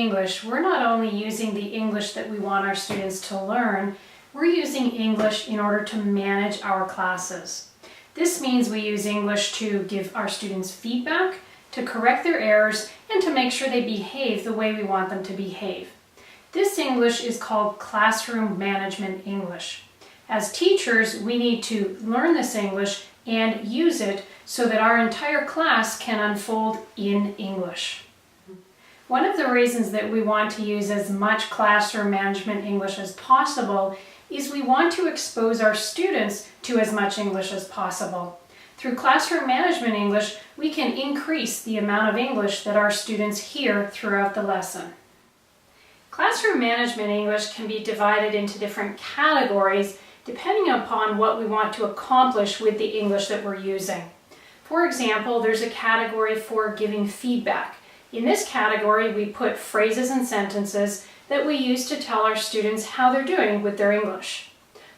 English, we're not only using the English that we want our students to learn, we're using English in order to manage our classes. This means we use English to give our students feedback, to correct their errors, and to make sure they behave the way we want them to behave. This English is called classroom management English. As teachers, we need to learn this English and use it so that our entire class can unfold in English. One of the reasons that we want to use as much classroom management English as possible is we want to expose our students to as much English as possible. Through classroom management English, we can increase the amount of English that our students hear throughout the lesson. Classroom management English can be divided into different categories depending upon what we want to accomplish with the English that we're using. For example, there's a category for giving feedback. In this category, we put phrases and sentences that we use to tell our students how they're doing with their English.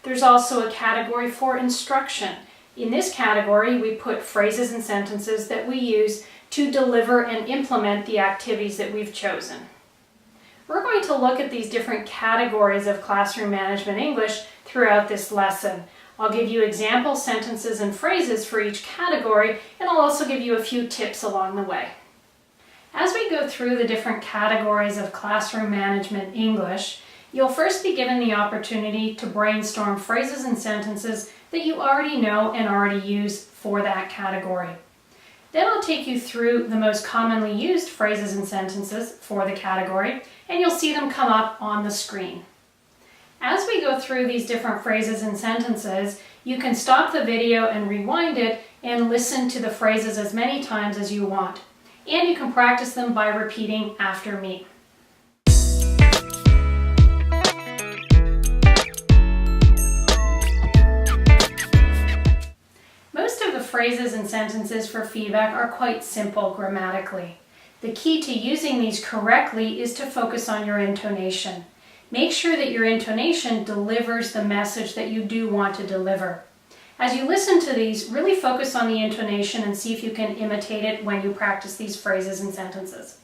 There's also a category for instruction. In this category, we put phrases and sentences that we use to deliver and implement the activities that we've chosen. We're going to look at these different categories of classroom management English throughout this lesson. I'll give you example sentences and phrases for each category, and I'll also give you a few tips along the way. As we go through the different categories of classroom management English, you'll first be given the opportunity to brainstorm phrases and sentences that you already know and already use for that category. Then I'll take you through the most commonly used phrases and sentences for the category, and you'll see them come up on the screen. As we go through these different phrases and sentences, you can stop the video and rewind it and listen to the phrases as many times as you want. And you can practice them by repeating after me. Most of the phrases and sentences for feedback are quite simple grammatically. The key to using these correctly is to focus on your intonation. Make sure that your intonation delivers the message that you do want to deliver. As you listen to these, really focus on the intonation and see if you can imitate it when you practice these phrases and sentences.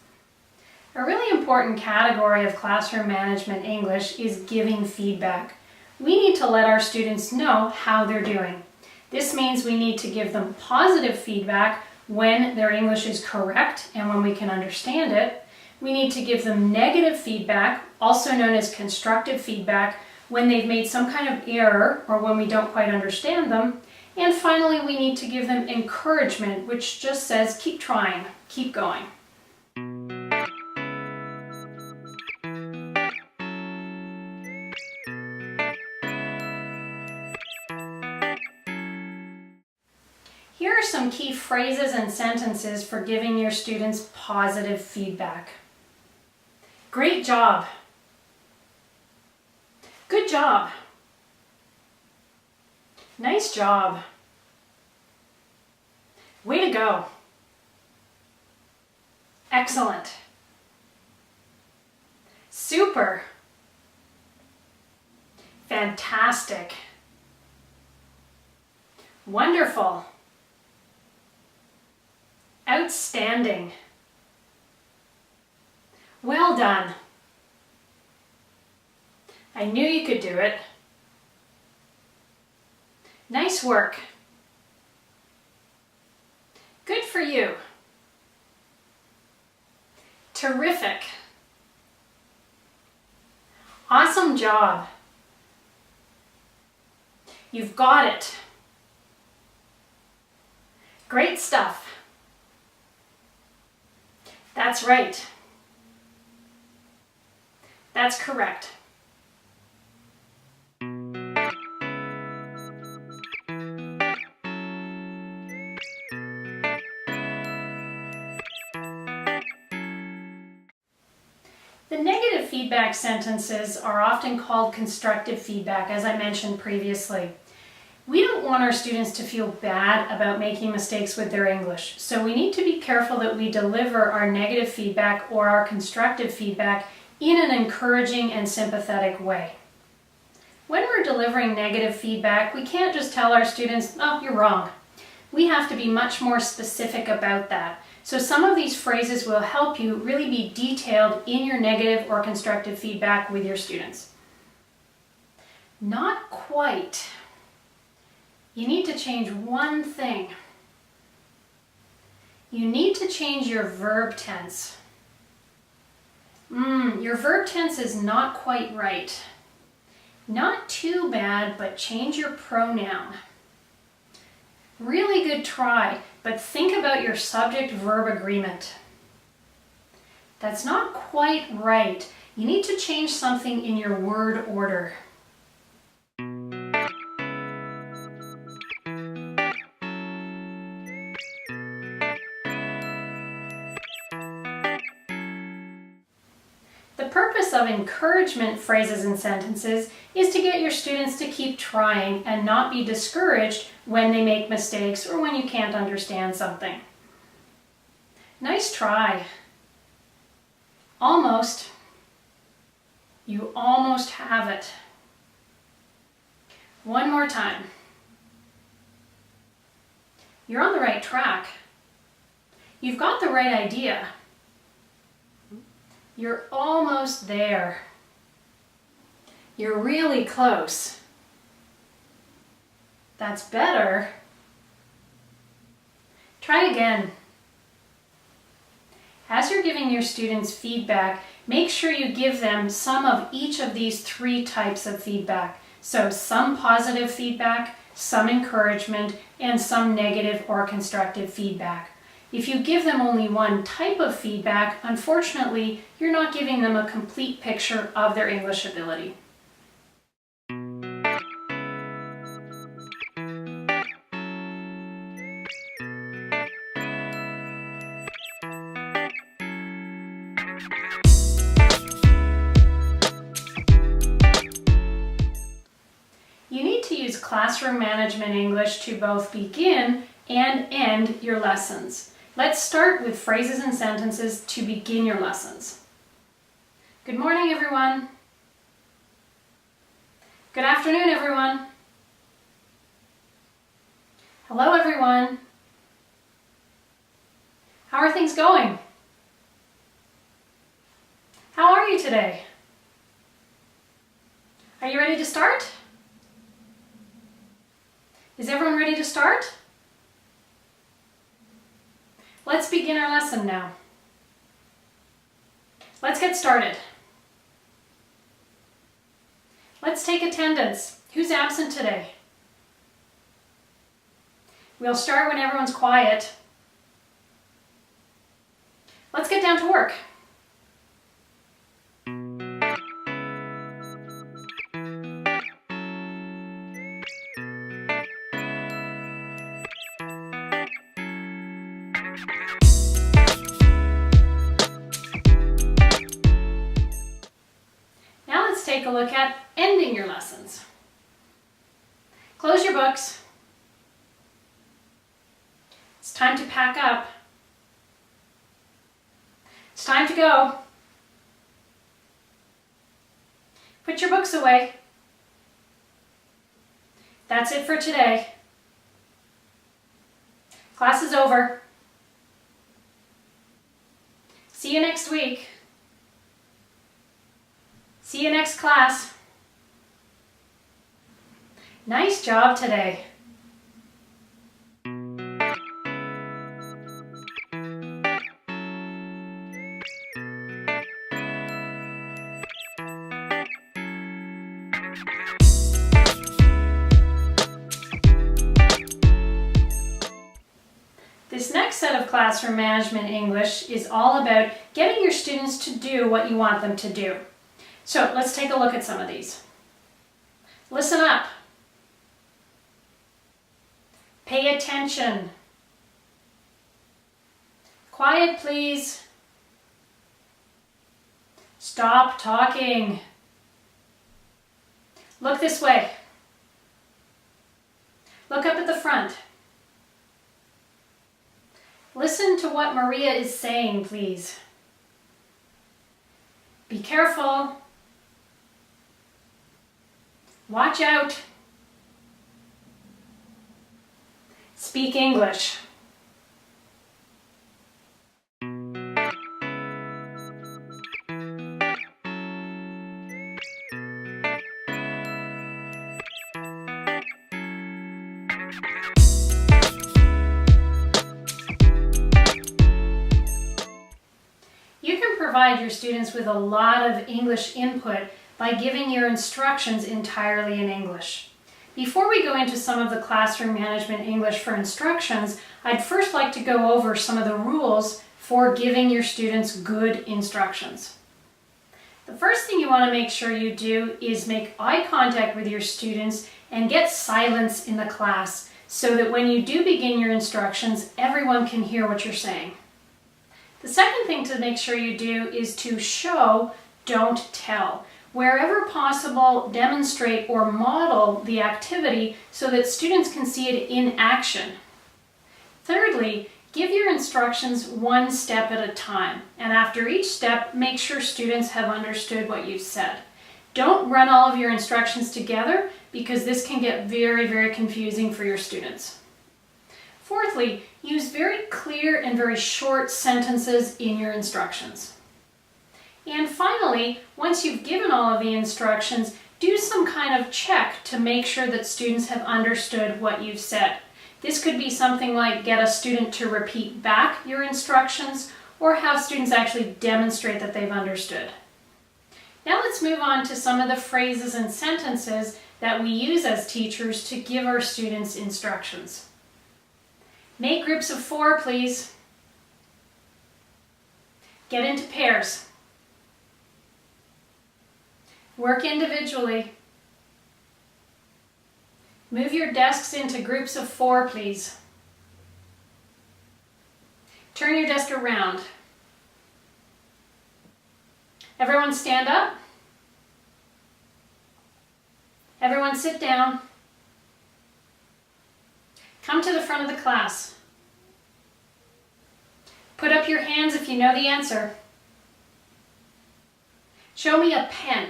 A really important category of classroom management English is giving feedback. We need to let our students know how they're doing. This means we need to give them positive feedback when their English is correct and when we can understand it. We need to give them negative feedback, also known as constructive feedback, when they've made some kind of error or when we don't quite understand them. And finally, we need to give them encouragement, which just says, keep trying, keep going. Here are some key phrases and sentences for giving your students positive feedback. Great job. Good job. Nice job. Way to go. Excellent. Super. Fantastic. Wonderful. Outstanding. Well done. I knew you could do it. Nice work. Good for you. Terrific. Awesome job. You've got it. Great stuff. That's right. That's correct. The negative feedback sentences are often called constructive feedback, as I mentioned previously. We don't want our students to feel bad about making mistakes with their English, so we need to be careful that we deliver our negative feedback or our constructive feedback in an encouraging and sympathetic way. When we're delivering negative feedback, we can't just tell our students, oh, you're wrong. We have to be much more specific about that. So some of these phrases will help you really be detailed in your negative or constructive feedback with your students. Not quite. You need to change one thing. You need to change your verb tense. Your verb tense is not quite right. Not too bad, but change your pronoun. Really good try, but think about your subject-verb agreement. That's not quite right. You need to change something in your word order. The purpose of encouragement phrases and sentences is to get your students to keep trying and not be discouraged when they make mistakes or when you can't understand something. Nice try. Almost. You almost have it. One more time. You're on the right track. You've got the right idea. You're almost there. You're really close. That's better. Try again. As you're giving your students feedback, make sure you give them some of each of these 3 types of feedback. So some positive feedback, some encouragement, and some negative or constructive feedback. If you give them only one type of feedback, unfortunately, you're not giving them a complete picture of their English ability. You need to use classroom management English to both begin and end your lessons. Let's start with phrases and sentences to begin your lessons. Good morning, everyone. Good afternoon, everyone. Hello, everyone. How are things going? How are you today? Are you ready to start? Is everyone ready to start? Let's begin our lesson now. Let's get started. Let's take attendance. Who's absent today? We'll start when everyone's quiet. Let's get down to work. Take a look at ending your lessons. Close your books. It's time to pack up. It's time to go. Put your books away. That's it for today. Class is over. See you next week. See you next class. Nice job today. This next set of classroom management English is all about getting your students to do what you want them to do. So let's take a look at some of these. Listen up. Pay attention. Quiet, please. Stop talking. Look this way. Look up at the front. Listen to what Maria is saying, please. Be careful. Watch out. Speak English. provide your students with a lot of English input by giving your instructions entirely in English. Before we go into some of the classroom management English for instructions, I'd first like to go over some of the rules for giving your students good instructions. The first thing you want to make sure you do is make eye contact with your students and get silence in the class so that when you do begin your instructions, everyone can hear what you're saying. The second thing to make sure you do is to show, don't tell. Wherever possible, demonstrate or model the activity so that students can see it in action. Thirdly, give your instructions one step at a time, and after each step, make sure students have understood what you've said. Don't run all of your instructions together because this can get very, very confusing for your students. Fourthly, use very clear and very short sentences in your instructions. And finally, once you've given all of the instructions, do some kind of check to make sure that students have understood what you've said. This could be something like get a student to repeat back your instructions or have students actually demonstrate that they've understood. Now let's move on to some of the phrases and sentences that we use as teachers to give our students instructions. Make groups of 4, please. Get into pairs. Work individually. Move your desks into groups of 4, please. Turn your desk around. Everyone stand up. Everyone sit down. Come to the front of the class. Put up your hands if you know the answer. Show me a pen.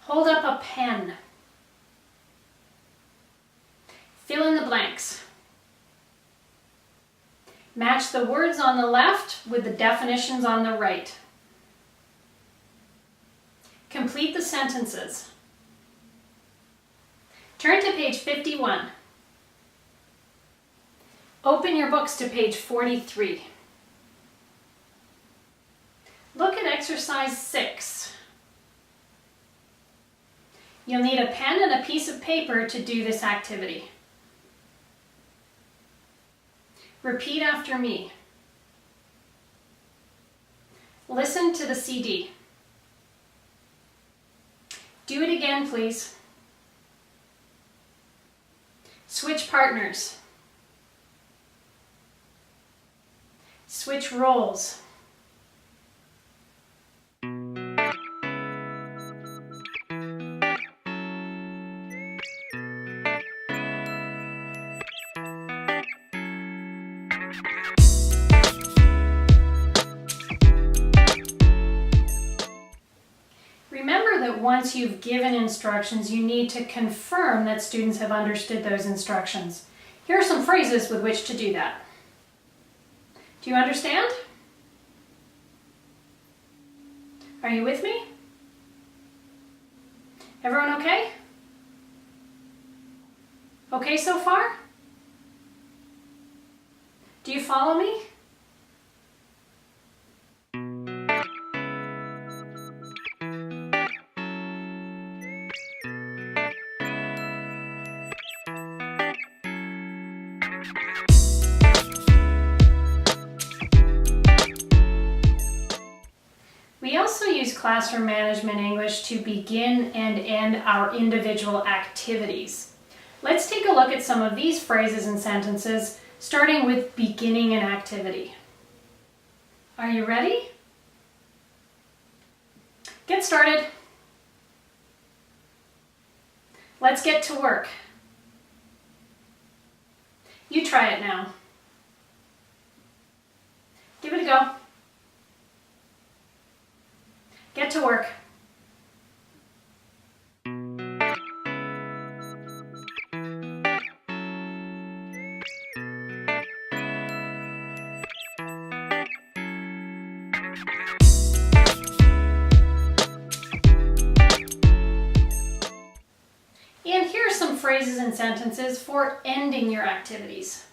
Hold up a pen. Fill in the blanks. Match the words on the left with the definitions on the right. Complete the sentences. Turn to page 51. Open your books to page 43. Look at exercise 6. You'll need a pen and a piece of paper to do this activity. Repeat after me. Listen to the CD. Do it again, please. Switch partners. Switch roles. Remember that once you've given instructions, you need to confirm that students have understood those instructions. Here are some phrases with which to do that. Do you understand? Are you with me? Everyone okay? Okay so far? Do you follow me? We also use classroom management English to begin and end our individual activities. Let's take a look at some of these phrases and sentences, starting with beginning an activity. Are you ready? Get started. Let's get to work. You try it now. Give it a go. Get to work. And here are some phrases and sentences for ending your activities.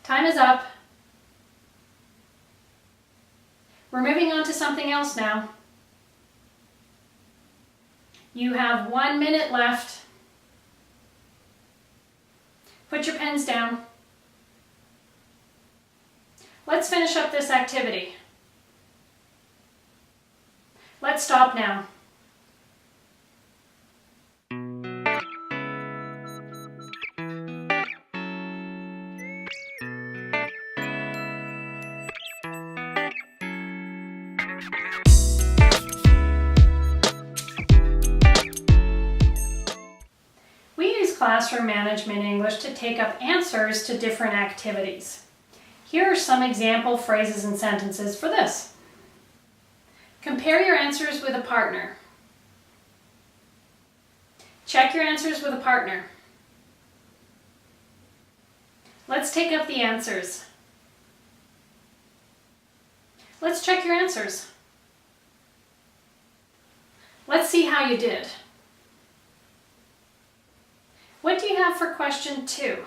Time is up. We're moving on to something else now. You have 1 minute left. Put your pens down. Let's finish up this activity. Let's stop now. Classroom Management English to take up answers to different activities. Here are some example phrases and sentences for this. Compare your answers with a partner. Check your answers with a partner. Let's take up the answers. Let's check your answers. Let's see how you did. What do you have for question 2?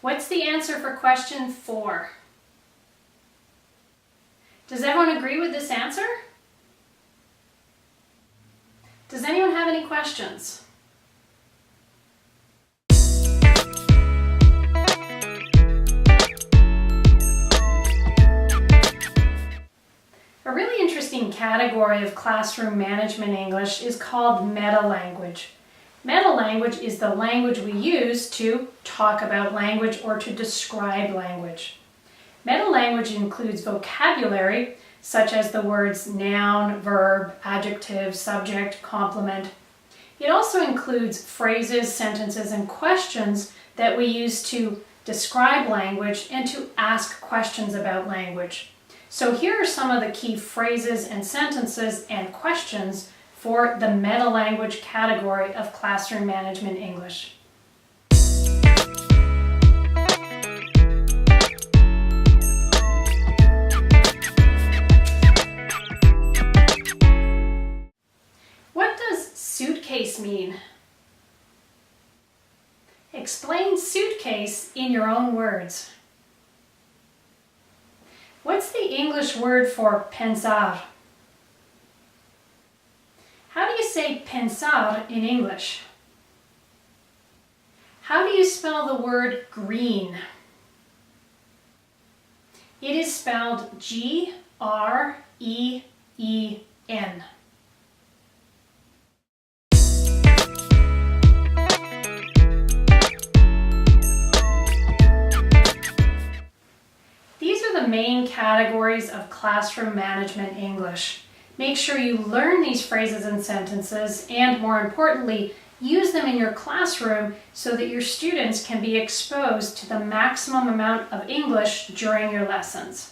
What's the answer for question 4? Does everyone agree with this answer? Does anyone have any questions? A really interesting category of classroom management English is called Metalanguage. Metalanguage is the language we use to talk about language or to describe language. Metalanguage includes vocabulary such as the words noun, verb, adjective, subject, complement. It also includes phrases, sentences, and questions that we use to describe language and to ask questions about language. So here are some of the key phrases and sentences and questions for the metalanguage category of classroom management English. What does suitcase mean? Explain suitcase in your own words. What's the English word for pensar? How do you say pensar in English? How do you spell the word green? It is spelled G-R-E-E-N. These are the main categories of classroom management English. Make sure you learn these phrases and sentences and, more importantly, use them in your classroom so that your students can be exposed to the maximum amount of English during your lessons.